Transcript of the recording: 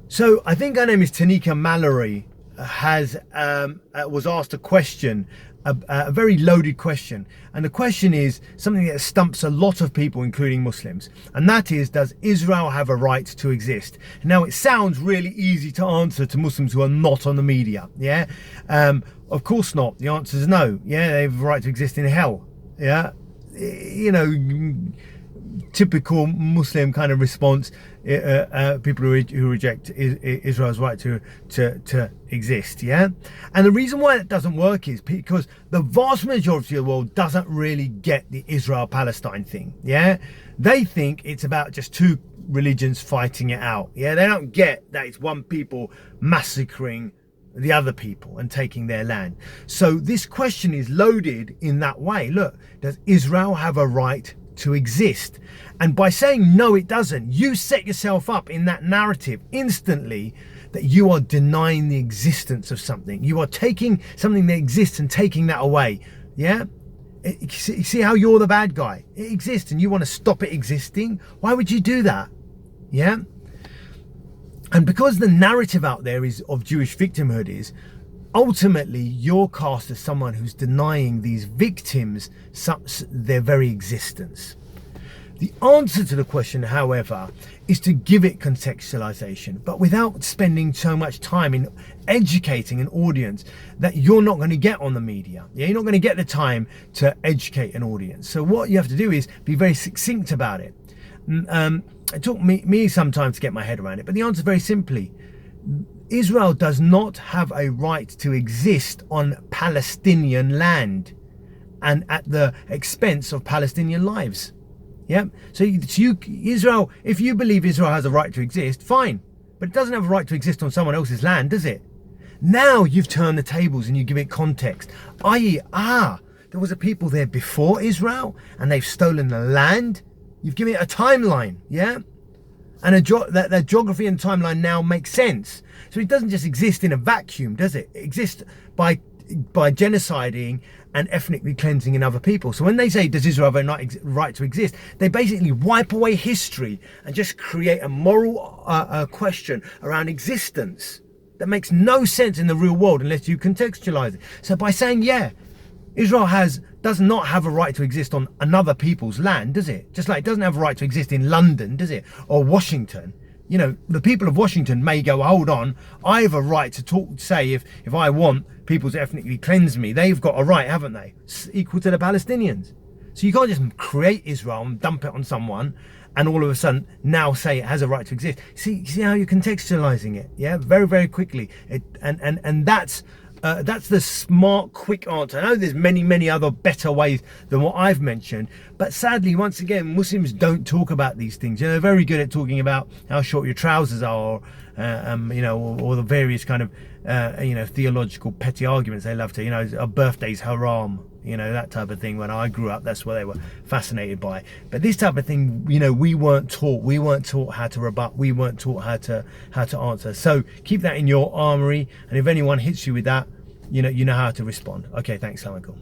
So I think her name is Tamika Mallory, was asked a question, a very loaded question, and the question is something that stumps a lot of people, including Muslims, and that is, does Israel have a right to exist? Now, it sounds really easy to answer to Muslims who are not on the media. Yeah, of course not. The answer is no. Yeah, they have a right to exist in hell. Yeah, you know, typical Muslim kind of response. People who reject Israel's right to exist, yeah. And the reason why it doesn't work is because the vast majority of the world doesn't really get the Israel-Palestine thing, yeah. They think it's about just two religions fighting it out, yeah. They don't get that it's one people massacring the other people and taking their land. So this question is loaded in that way. Look, does Israel have a right to exist? And by saying no, it doesn't, you set yourself up in that narrative instantly that you are denying the existence of something. You are taking something that exists and taking that away. Yeah, you see how you're the bad guy. It exists and you want to stop it existing. Why would you do that? Yeah. And because the narrative out there is of Jewish victimhood is ultimately you're cast as someone who's denying these victims their very existence. The answer to the question, however, is to give it contextualization, but without spending so much time in educating an audience that you're not going to get on the media. Yeah, you're not going to get the time to educate an audience. So what you have to do is be very succinct about it. It took me some time to get my head around it, but the answer is very simply, Israel does not have a right to exist on Palestinian land and at the expense of Palestinian lives. Yeah, so Israel, if you believe Israel has a right to exist, fine, but it doesn't have a right to exist on someone else's land, does it? Now you've turned the tables and you give it context, i.e., there was a people there before Israel and they've stolen the land. You've given it a timeline, yeah, and that geography and timeline now makes sense. So it doesn't just exist in a vacuum, does it? It exists by genociding and ethnically cleansing in other people. So when they say, does Israel have a right to exist, they basically wipe away history and just create a moral question around existence that makes no sense in the real world unless you contextualize it. So by saying, yeah, Israel does not have a right to exist on another people's land, does it? Just like it doesn't have a right to exist in London, does it? Or Washington. You know, the people of Washington may go, hold on, I have a right to say if I want people to ethnically cleanse me, they've got a right, haven't they? It's equal to the Palestinians. So you can't just create Israel and dump it on someone and all of a sudden now say it has a right to exist. See how you're contextualizing it, yeah? Very, very quickly. And that's the smart, quick answer. I know there's many other better ways than what I've mentioned, but sadly, once again, Muslims don't talk about these things. You know, they're very good at talking about how short your trousers are, you know, or the various kind of, you know, theological petty arguments they love to, you know, a birthday's haram, you know, that type of thing. When I grew up, that's what they were fascinated by. But this type of thing, you know, we weren't taught how to rebut. We weren't taught how to answer. So keep that in your armory. And if anyone hits you with that, you know how to respond. Okay, thanks, Salaam alaikum.